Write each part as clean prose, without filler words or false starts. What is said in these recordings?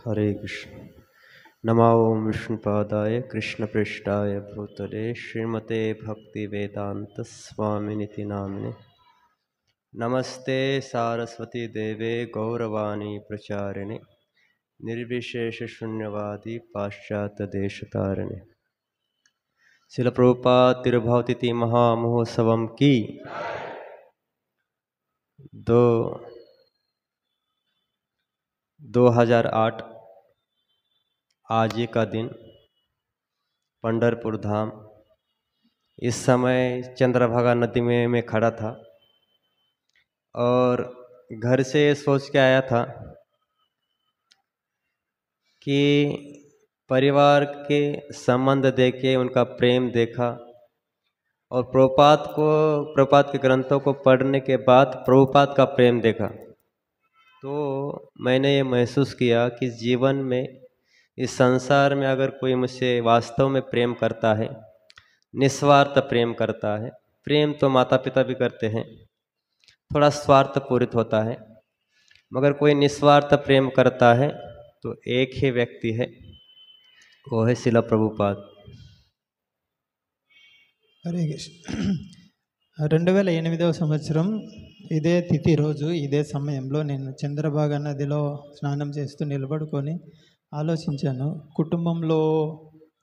हरे कृष्ण। नमो विष्णुपादाय कृष्णपृष्ठाय भूतले श्रीमते भक्तिवेदांत स्वामिनिति नामिने। नमस्ते सारस्वती देवे गौरवाणी प्रचारिणे निर्विशेष शून्यवादी पाश्चात्य देशतारिणे। शिल प्रभुपाद तिरुभवतिथि महामहोत्सवम की 2008 आज ही का दिन पंढरपुर धाम। इस समय चंद्रभागा नदी में मैं खड़ा था और घर से सोच के आया था कि परिवार के संबंध देखे, उनका प्रेम देखा और प्रभुपाद के ग्रंथों को पढ़ने के बाद प्रभुपाद का प्रेम देखा, तो मैंने ये महसूस किया कि जीवन में, इस संसार में अगर कोई मुझसे वास्तव में प्रेम करता है, निस्वार्थ प्रेम करता है, प्रेम तो माता पिता भी करते हैं, थोड़ा स्वार्थ पूरित होता है, मगर कोई निस्वार्थ प्रेम करता है तो एक ही व्यक्ति है, वो है शिला प्रभुपाद। హరే కృష్ణ. 2008వ సంవత్సరం ఇదే తిథి రోజు ఇదే సమయంలో నేను చంద్రభాగా నదిలో స్నానం చేస్తూ నిలబడుకొని ఆలోచించాను. కుటుంబంలో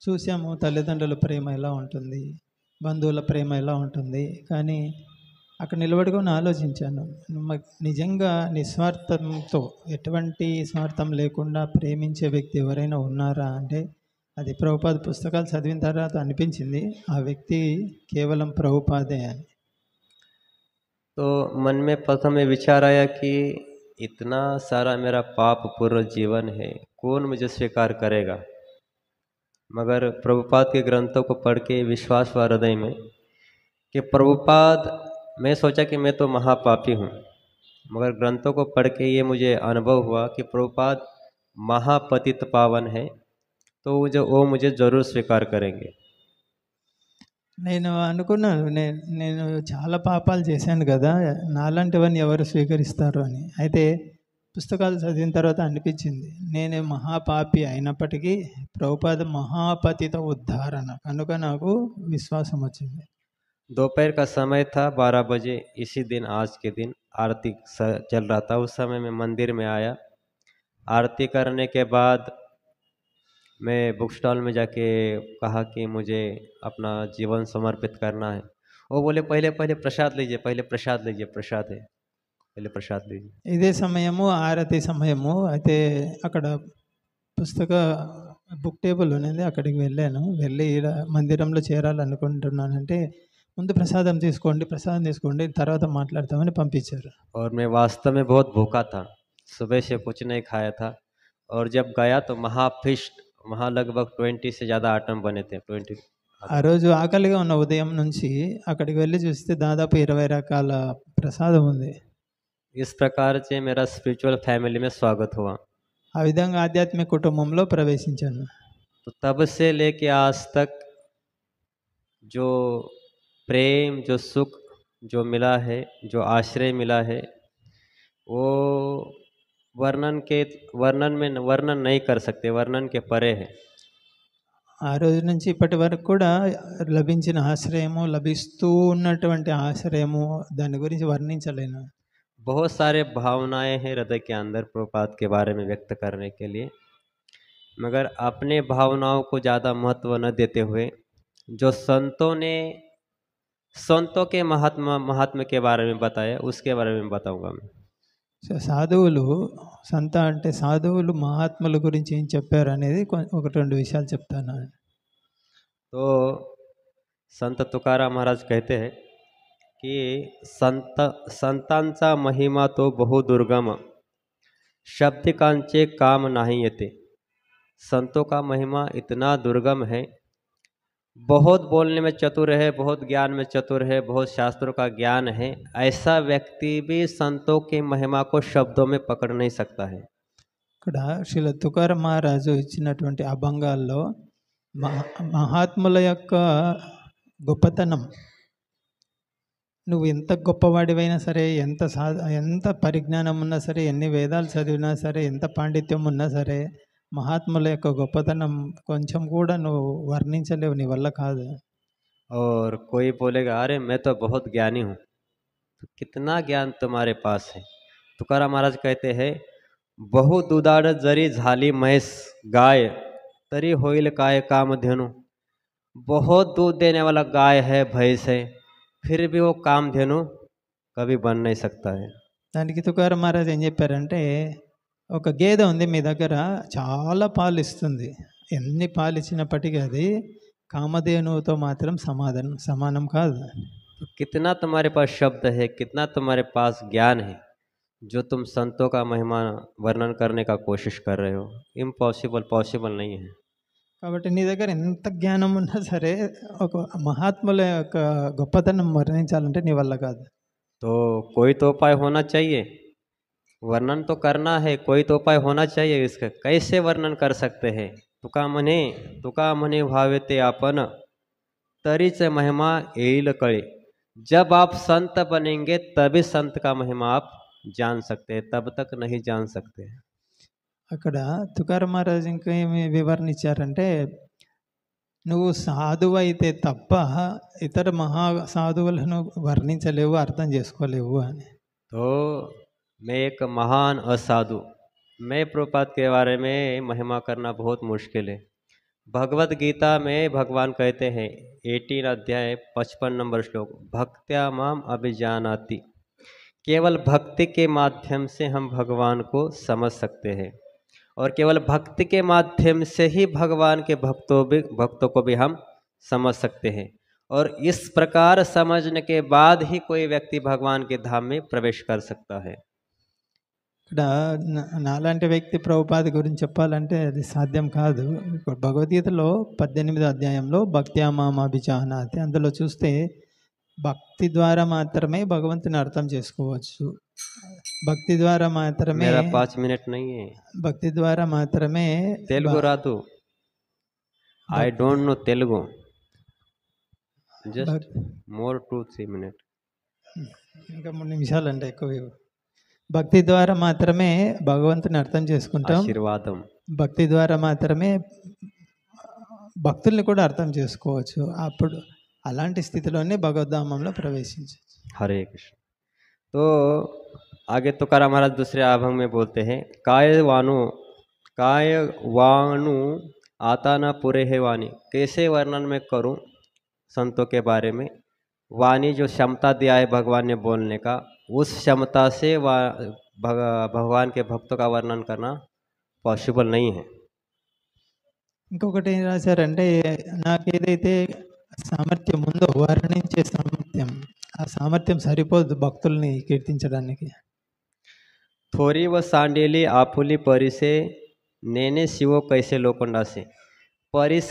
చూసాము తల్లిదండ్రుల ప్రేమ ఎలా ఉంటుంది, బంధువుల ప్రేమ ఎలా ఉంటుంది, కానీ అక్కడ నిలబడుకొని ఆలోచించాను. నిజంగా నిస్వార్థంతో, ఎటువంటి స్వార్థం లేకుండా ప్రేమించే వ్యక్తి ఎవరైనా ఉన్నారా అంటే అది ప్రభుపాద పుస్తకాలు చదివిన తర్వాత అనిపించింది ఆ వ్యక్తి కేవలం ప్రభుపాదే అని. तो मन में प्रथम ये विचार आया कि इतना सारा मेरा पाप पूर्ण जीवन है, कौन मुझे स्वीकार करेगा। मगर प्रभुपाद के ग्रंथों को पढ़ के विश्वास हुआ हृदय में कि प्रभुपाद, मैं सोचा कि मैं तो महापापी हूँ, मगर ग्रंथों को पढ़ के ये मुझे अनुभव हुआ कि प्रभुपाद महापतित पावन है, तो वो मुझे ज़रूर स्वीकार करेंगे। నేను అనుకున్నాను, నేను చాలా పాపాలు చేశాను కదా, నాలాంటివన్నీ ఎవరు స్వీకరిస్తారు అని. అయితే పుస్తకాలు చదివిన తర్వాత అనిపించింది నేను మహాపాపి అయినప్పటికీ ప్రభుపాద మహాపతిత ఉద్ధారణ కనుక నాకు విశ్వాసం వచ్చింది. दोपहर का समय था, 12 बजे। इसी दिन, आज के दिन आरती चल रहा था। उस समय मैं मंदिर में आया। आरती करने के बाद मैं बुक स्टॉल में जाके कहा कि मुझे अपना जीवन समर्पित करना है। वो बोले पहले प्रसाद लीजिए, पहले प्रसाद लीजिए, प्रसाद है, पहले प्रसाद लीजिए। ఇదే సమయము ఆరతి సమయము. అయితే అక్కడ బుక్ టేబుల్ ఉన్నది, అక్కడికి వెళ్ళాను. వెళ్ళి మందిరంలో చేరాలనుకుంటున్నానంటే ముందు ప్రసాదం తీసుకోండి, తర్వాత మాట్లాడతామని పంపించారు. और मैं वास्तव में बहुत भूखा था, सुबह से कुछ नहीं खाया था। और जब गया तो महाफिस्ट, वहाँ लगभग 20 से ज़्यादा आइटम बने थे। 20 ఆ రోజు ఆకలిగా ఉన్న ఉదయం నుంచి అక్కడికి వెళ్ళి చూస్తే దాదాపు 20 రకాల ప్రసాదం ఉంది. इस प्रकार से मेरा स्पिरिचुअल फैमिली में स्वागत हुआ। ఆ విధంగా ఆధ్యాత్మిక కుటుంబంలో ప్రవేశించాను. तो तब से लेके आज तक जो प्रेम, जो सुख जो मिला है, जो आश्रय मिला है, वो वर्णन नहीं कर सकते, वर्णन के परे है। ఆ రోజు నుంచి ఇప్పటి వరకు కూడా లభించిన ఆశ్రయము, లభిస్తూ ఉన్నటువంటి ఆశ్రయము, దాని గురించి వర్ణించలేను. बहुत सारे भावनाएं हैं हृदय के अंदर प्रभुपाद के बारे में व्यक्त करने के लिए, मगर अपने भावनाओं को ज़्यादा महत्व न देते हुए जो संतों के महात्मा के बारे में बताया, उसके बारे में बताऊंगा मैं। సాధువులు, సంత అంటే సాధువులు మహాత్ముల గురించి ఏం చెప్పారు అనేది ఒకటి రెండు విషయాలు చెప్తాను. तो संत तुकाराम महाराज कहते हैं कि संतांचा महिमा तो बहु दुर्गम, शब्दिकांचे काम नाही येते। संतों का महिमा इतना दुर्गम है, बहुत बोलने में चतुर है, बहुत ज्ञान में चतुर है, बहुत शास्त्रों का ज्ञान है, ऐसा व्यक्ति भी संतों की महिमा को शब्दों में पकड़ नहीं सकता है। ఇక్కడ శ్రీల తుకారాం మహారాజు ఇచ్చినటువంటి అభంగాల్లో మహాత్ముల యొక్క గొప్పతనం నువ్వు ఎంత గొప్పవాడివైనా సరే, ఎంత పరిజ్ఞానం ఉన్నా సరే, ఎన్ని వేదాలు చదివినా సరే, ఎంత పాండిత్యం ఉన్నా సరే, మహాత్ముల యొక్క గొప్పతనం కొంచెం కూడా నువ్వు వర్ణించలేవు, నీ వల్ల కాదు. और कोई बोलेगा अरे मैं तो बहुत ज्ञानी हूँ, तो कितना ज्ञान तुम्हारे पास है। तुकाराम महाराज कहते हैं, बहु दुधाळ जरी झाली म्हैस गाय, तरी होईल काय कामधेनु। बहुत दूध देने वाला गाय है, भैंस है, फिर भी वो कामधेनु कभी बन नहीं सकता है। దానికి తుకారాం మహారాజ్ ఏం చెప్పారంటే, ఒక గేదె ఉంది మీ దగ్గర, చాలా పాలు ఇస్తుంది. ఎన్ని పాలు ఇచ్చినప్పటికీ అది కామధేనువుతో మాత్రం సమానం కాదు. तो कितना तुम्हारे पास शब्द है, कितना तुम्हारे पास ज्ञान है, जो तुम संतों का महिमा वर्णन करने का कोशिश कर रहे हो, इम्पॉसिबल, पॉसिबल नहीं है। కాబట్టి నీ దగ్గర ఎంత జ్ఞానం ఉన్నా సరే, ఒక మహాత్ముల యొక్క గొప్పతనం వర్ణించాలంటే నీ వల్ల కాదు. तो कोई तो उपाय होना चाहिए, वर्णन तो करना है, कोई तो उपाय होना चाहिए। इसका कैसे वर्णन कर सकते हैं? तुका म्हणे भावेते आपण, तरीच महिमा येईल कळे। जब आप संत बनेंगे तभी संत का महिमा आप जान सकते हैं, तब तक नहीं जान सकते हैं। అక్కడ తుకారాం మహారాజ్ ఇంకా ఏమి వివరణ ఇచ్చారంటే, నువ్వు సాధువు అయితే తప్ప ఇతర మహా సాధువులను వర్ణించలేవు, అర్థం చేసుకోలేవు అని. तो मैं एक महान असाधु, मैं प्रभुपाद के बारे में महिमा करना बहुत मुश्किल है। भगवत गीता में भगवान कहते हैं 18 अध्याय 55 नंबर श्लोक, भक्त्या माम अभिजानाति। केवल भक्ति के माध्यम से हम भगवान को समझ सकते हैं, और केवल भक्ति के माध्यम से ही भगवान के भक्तों को भी हम समझ सकते हैं। और इस प्रकार समझने के बाद ही कोई व्यक्ति भगवान के धाम में प्रवेश कर सकता है। ఇక్కడ నాలాంటి వ్యక్తి ప్రభుపాద గురించి చెప్పాలంటే అది సాధ్యం కాదు. ఇప్పుడు భగవద్గీతలో 18వ అధ్యాయంలో భక్త్యా మాం అభిజానాతి, అందులో చూస్తే భక్తి ద్వారా మాత్రమే భగవంతుని అర్థం చేసుకోవచ్చు. భక్తి ద్వారా మాత్రమే, मेरा 5 मिनट नहीं है, భక్తి ద్వారా మాత్రమే तेलुगु रातु, I don't know Telugu, just more 2-3 minute, ఇంకా 3 నిమిషాలు అంటే ఎక్కువ. భక్తి ద్వారా మాత్రమే భగవంతుని అర్థం చేసుకుంటాం, आशीर्वादम। భక్తి ద్వారా మాత్రమే భక్తుల్ని కూడా అర్థం చేసుకోవచ్చు. అప్పుడు అలాంటి స్థితిలోనే భగవద్ధామంలో ప్రవేశించవచ్చు. हरे कृष्ण। तो आगे तुकाराम महाराज दूसरे आभंग में बोलते हैं, काय वाणु आता न पूरे है वाणी। कैसे वर्णन में करूं संतों के बारे में? वाणी जो क्षमता दिया है भगवान ने बोलने का, उस क्षमता से भगवान के भक्तों का वर्णन करना पॉसिबल नहीं है। ఇంకొకటి ఏం రాశారంటే, నాకు ఏదైతే సామర్థ్యం ఉందో వర్ణించే సామర్థ్యం, ఆ సామర్థ్యం సరిపోదు భక్తుల్ని కీర్తించడానికి. थोड़ी व सांडेली आपुली परिसे नेने शिवो कैसे लोखंडा से। परिस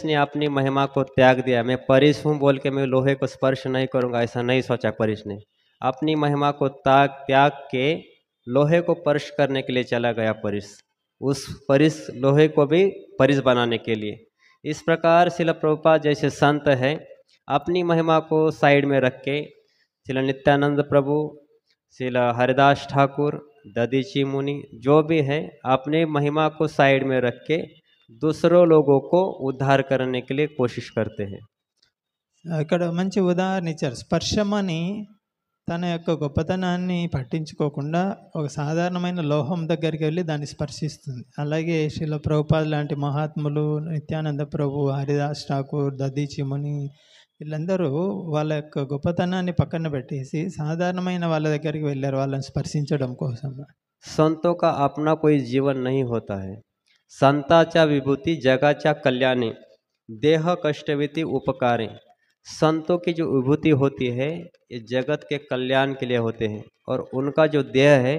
ने अपनी महिमा को त्याग दिया। मैं परिस हूँ बोल के मैं लोहे को स्पर्श नहीं करूँगा, ऐसा नहीं सोचा परिस ने। अपनी महिमा को त्याग के लोहे को स्पर्श करने के लिए चला गया परिस। उस परिस लोहे को भी परिस बनाने के लिए। इस प्रकार श्रील प्रभुपाद जैसे संत है, अपनी महिमा को साइड में रख के श्रील नित्यानंद प्रभु, श्रील हरिदास ठाकुर, ददीची मुनि जो भी है, अपने महिमा को साइड में रख के दूसरों लोगों को उद्धार करने के लिए कोशिश करते हैं। ఇక్కడ మంచి ఉదాహరణ ఇచ్చారు. స్పర్శమని తన యొక్క గొప్పతనాన్ని పట్టించుకోకుండా ఒక సాధారణమైన లోహం దగ్గరికి వెళ్ళి దాన్ని స్పర్శిస్తుంది. అలాగే శ్రీల ప్రభుపాద లాంటి మహాత్ములు, నిత్యానంద ప్రభు, హరిదాస్ ఠాకూర్, దదీచి ముని, వీళ్ళందరూ వాళ్ళ యొక్క గొప్పతనాన్ని పక్కన పెట్టేసి సాధారణమైన వాళ్ళ దగ్గరికి వెళ్ళారు వాళ్ళని స్పర్శించడం కోసం. संतों का अपना कोई जीवन नहीं होता है। संताचा विभूति जगाचा कल्याणे, देह कष्टविति उपकारे। संतों की जो विभूति होती है ये जगत के कल्याण के लिए होते हैं, और उनका जो देह है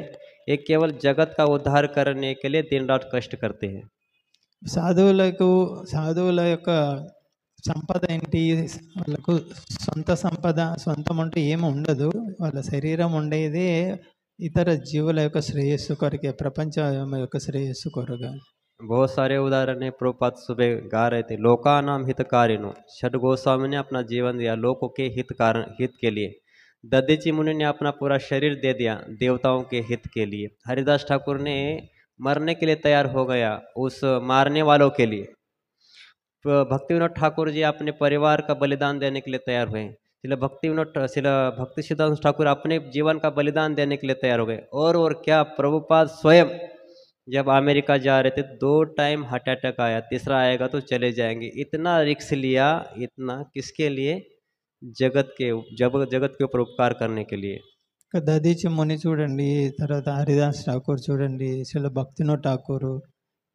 ये केवल जगत का उद्धार करने के लिए दिन रात कष्ट करते हैं। సాధువుల యొక్క సంపద ఏంటి? వాళ్ళకు సొంత సంపద, సొంతం అంటే ఏమి ఉండదు. వాళ్ళ శరీరం ఉండేదే ఇతర జీవుల యొక్క శ్రేయస్సు కొరకే, ప్రపంచం యొక్క శ్రేయస్సు కొరగా. बहुत सारे उदाहरण है। प्रभुपाद सुबह गा रहे थे, लोका नाम हितकारिणो। छठ गोस्वामी ने अपना जीवन दिया लोगों के हित के लिए। दधीची मुनि ने अपना पूरा शरीर दे दिया देवताओं के हित के लिए। हरिदास ठाकुर ने मरने के लिए तैयार हो गया उस मारने वालों के लिए। भक्ति विनोद ठाकुर जी अपने परिवार का बलिदान देने के लिए तैयार हुए। शिला भक्ति सिद्धांत ठाकुर अपने जीवन का बलिदान देने के लिए तैयार हो गए। और क्या, प्रभुपाद स्वयं जब अमेरिका जा रहे थे 2 टाइम हार्ट अटैक आया, तीसरा आएगा तो चले जाएंगे। इतना रिक्स लिया, इतना किसके लिए? जगत के ऊपर उपकार करने के लिए। దదీచి ముని చూడండి, తర్వాత హరిదాస్ ఠాకూర్ చూడండి, శిల భక్తినోద్ ఠాకూర్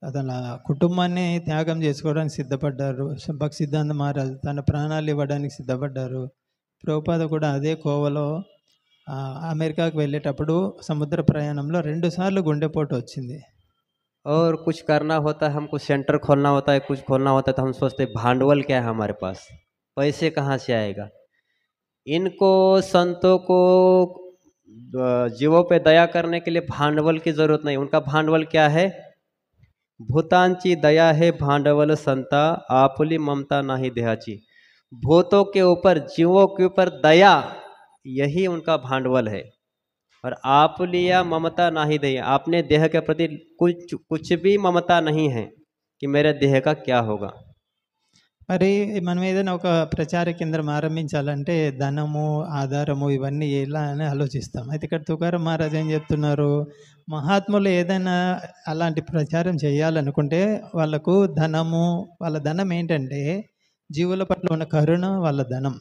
తన కుటుంబాన్ని త్యాగం చేసుకోవడానికి సిద్ధపడ్డారు. భక్తి సిద్ధాంత మహారాజ్ తన ప్రాణాలు ఇవ్వడానికి సిద్ధపడ్డారు. ప్రభుపాద కూడా అదే కోవలో అమెరికాకు వెళ్ళేటప్పుడు సముద్ర ప్రయాణంలో 2 సార్లు గుండెపోటు వచ్చింది. और कुछ करना होता है, हमको सेंटर खोलना होता है, कुछ खोलना होता है तो हम सोचते भांडवल क्या है हमारे पास, पैसे कहाँ से आएगा। इनको संतों को जीवों पे दया करने के लिए भांडवल की जरूरत नहीं। उनका भांडवल क्या है? भूतांची दया है भांडवल संता, आपुली ममता नाही देहाची। भूतों के ऊपर, जीवों के ऊपर दया, यही उनका भांडवल है। और आपुलिया ममता नाही दे, अपने देह के प्रति कुछ भी ममता नहीं है कि मेरे देह का क्या होगा। మరి మనం ఏదైనా ఒక ప్రచార కేంద్రం ఆరంభించాలంటే ధనము, ఆధారము ఇవన్నీ ఎలా అని ఆలోచిస్తాం. అయితే ఇక్కడ తుకారాం మహారాజ్ ఏం చెప్తున్నారు, మహాత్ములు ఏదైనా అలాంటి ప్రచారం చేయాలనుకుంటే వాళ్ళకు ధనము, వాళ్ళ ధనం ఏంటంటే జీవుల పట్ల ఉన్న కరుణ వాళ్ళ ధనం.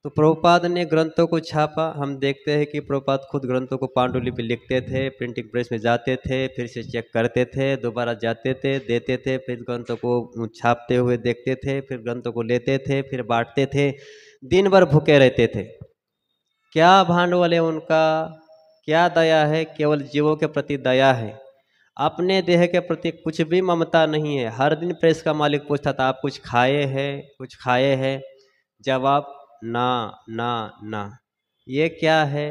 तो प्रभुपाद ने ग्रंथों को छापा। हम देखते हैं कि प्रभुपाद खुद ग्रंथों को पांडुलिपि लिखते थे, प्रिंटिंग प्रेस में जाते थे, फिर से चेक करते थे, दोबारा जाते थे, देते थे, फिर ग्रंथों को छापते हुए देखते थे, फिर ग्रंथों को लेते थे, फिर बांटते थे, दिन भर भूखे रहते थे। क्या भांडवल है उनका? क्या दया है? केवल जीवों के प्रति दया है, अपने देह के प्रति कुछ भी ममता नहीं है। हर दिन प्रेस का मालिक पूछता था आप कुछ खाए हैं, कुछ खाए हैं? जवाब ना ना ना। ये क्या है?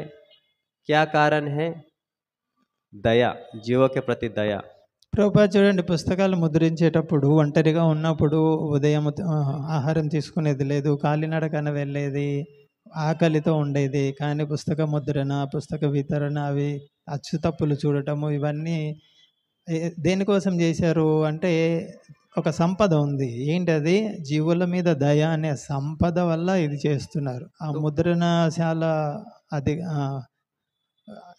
क्या कारण है? దయ, జీవో के प्रति దయ. ప్రభుపాద చూడండి, పుస్తకాలు ముద్రించేటప్పుడు ఒంటరిగా ఉన్నప్పుడు ఉదయం ఆహారం తీసుకునేది లేదు, కాలినడకన వెళ్ళేది, ఆకలితో ఉండేది. కానీ పుస్తక ముద్రణ, పుస్తక వితరణ, అవి అచ్చు తప్పులు చూడటము, ఇవన్నీ దేనికోసం చేశారు అంటే ఒక సంపద ఉంది. ఏంటది? జీవుల మీద దయ అనే సంపద వల్ల ఇది చేస్తున్నారు. ఆ ముద్రణశాల అది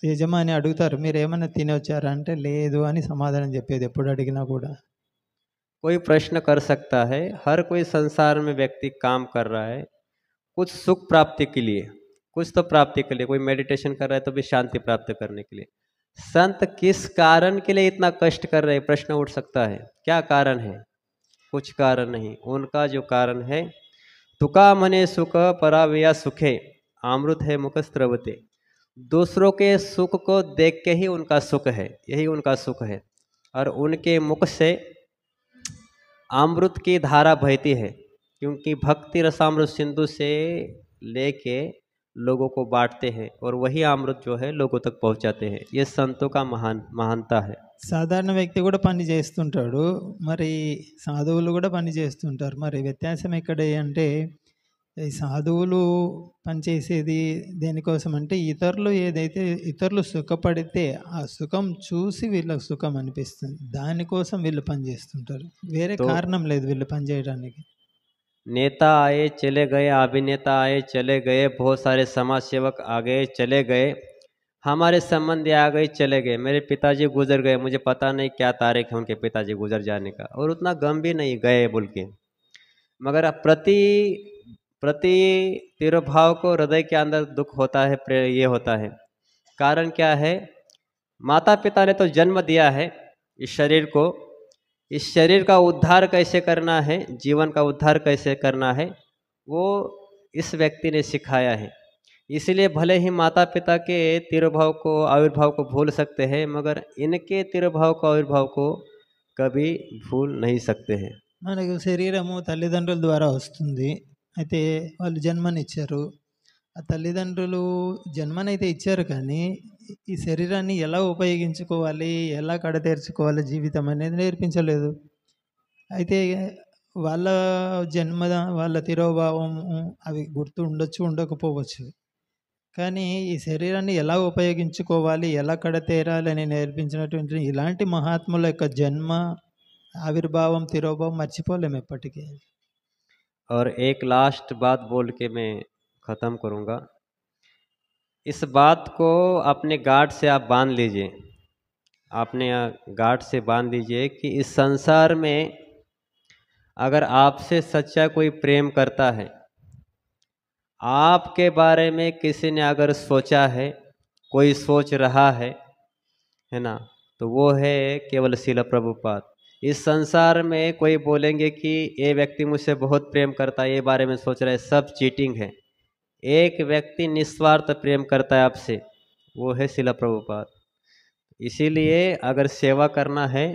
యజమాని అడుగుతారు, మీరు ఏమైనా తినొచ్చారా అంటే లేదు అని సమాధానం చెప్పేది ఎప్పుడు అడిగినా కూడా. कोई प्रश्न कर सकता है, हर कोई संसार में व्यक्ति काम कर रहा है कुछ सुख प्राप्ति के लिए, कुछ तो प्राप्ति के लिए। कोई मेडिटेशन कर रहा है तो भी शांति प्राप्त करने के लिए। संत किस कारण के लिए इतना कष्ट कर रहे हैं? प्रश्न उठ सकता है, क्या कारण है? कुछ कारण नहीं। उनका जो कारण है, तुका मने सुख पराविया सुखे, अमृत है मुख स्रवते। दूसरों के सुख को देख के ही उनका सुख है, यही उनका सुख है। और उनके मुख से अमृत की धारा बहती है, क्योंकि भक्ति रसामृत सिंधु से लेके लोगों को बांटते हैं और वही अमृत जो है लोगों तक पहुंचाते हैं। ये संतों का महानता है। సాధారణ వ్యక్తి కూడా పని చేస్తుంటాడు, మరి సాధువులు కూడా పని చేస్తుంటారు. మరి వ్యత్యాసం ఎక్కడ అంటే, ఈ సాధువులు పనిచేసేది దేనికోసం అంటే ఇతరులు ఏదైతే ఇతరులు సుఖపడితే ఆ సుఖం చూసి వీళ్ళకి సుఖం అనిపిస్తుంది, దానికోసం వీళ్ళు పనిచేస్తుంటారు. వేరే కారణం లేదు వీళ్ళు పనిచేయడానికి. नेता आए चले गए, अभिनेता आए चले गए, बहुत सारे समाज सेवक आ गए चले गए, हमारे संबंधी आ गए चले गए। मेरे पिताजी गुजर गए, मुझे पता नहीं क्या तारीख है उनके पिताजी गुजर जाने का, और उतना गम भी नहीं गए बोल के। मगर प्रति तिरुभाव को हृदय के अंदर दुख होता है, ये होता है। कारण क्या है? माता पिता ने तो जन्म दिया है इस शरीर को, इस शरीर का उद्धार कैसे करना है, जीवन का उद्धार कैसे करना है, वो इस व्यक्ति ने सिखाया है। इसलिए भले ही माता पिता के तिरुभाव को, आविर्भाव को भूल सकते हैं, मगर इनके तिरुभाव को, आविर्भाव को कभी भूल नहीं सकते हैं। మనకు శరీరము తల్లిదండ్రుల ద్వారా వస్తుంది. అయితే వాళ్ళు జన్మనిచ్చారు, ఆ తల్లిదండ్రులు జన్మనైతే ఇచ్చారు కానీ ఈ శరీరాన్ని ఎలా ఉపయోగించుకోవాలి, ఎలా కడతేర్చుకోవాలి జీవితం అనేది నేర్పించలేదు. అయితే వాళ్ళ వాళ్ళ తిరోభావం అవి గుర్తు ఉండొచ్చు, ఉండకపోవచ్చు. కానీ ఈ శరీరాన్ని ఎలా ఉపయోగించుకోవాలి, ఎలా కడతేరాలి అని నేర్పించినటువంటి ఇలాంటి మహాత్ముల యొక్క జన్మ, ఆవిర్భావం, తిరోభావం మర్చిపోలేము ఎప్పటికీ. और एक लास्ट बात बोल के मैं ख़त्म करूँगा। इस बात को अपने गांठ से आप बांध लीजिए, अपने गांठ से बांध लीजिए कि इस संसार में अगर आपसे सच्चा कोई प्रेम करता है, आपके बारे में किसी ने अगर सोचा है, कोई सोच रहा है ना, तो वो है केवल शिला प्रभुपाद। इस संसार में कोई बोलेंगे कि ये व्यक्ति मुझसे बहुत प्रेम करता है, ये बारे में सोच रहा है, सब चीटिंग है। एक व्यक्ति निस्वार्थ प्रेम करता है आपसे, वो है शिला प्रभुपाद। इसीलिए अगर सेवा करना है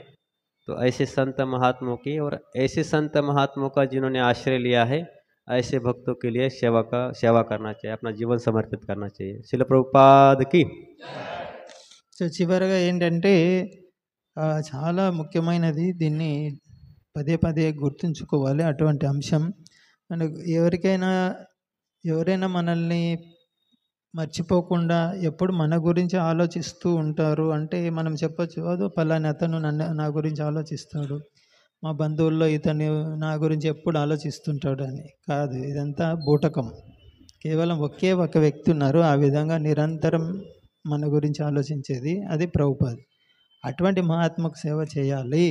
तो ऐसे संत महात्माओं की, और ऐसे संत महात्माओं का जिन्होंने आश्रय लिया है, ऐसे भक्तों के लिए सेवा करना चाहिए, अपना जीवन समर्पित करना चाहिए। शिला प्रभुपाद की। సో చివరగా ఏంటంటే చాలా ముఖ్యమైనది, దీన్ని పదే పదే గుర్తుంచుకోవాలి అటువంటి అంశం. అండ్ ఎవరైనా మనల్ని మర్చిపోకుండా ఎప్పుడు మన గురించి ఆలోచిస్తూ ఉంటారు అంటే మనం చెప్పొచ్చు, అదో పలాని అతను నా గురించి ఆలోచిస్తాడు, మా బంధువుల్లో ఇతను నా గురించి ఎప్పుడు ఆలోచిస్తుంటాడు అని. కాదు, ఇదంతా బూటకం. కేవలం ఒకే ఒక వ్యక్తి ఉన్నారు ఆ విధంగా నిరంతరం మన గురించి ఆలోచించేది, అది ప్రభుపాద్. అటువంటి మహాత్మకు సేవ చేయాలి.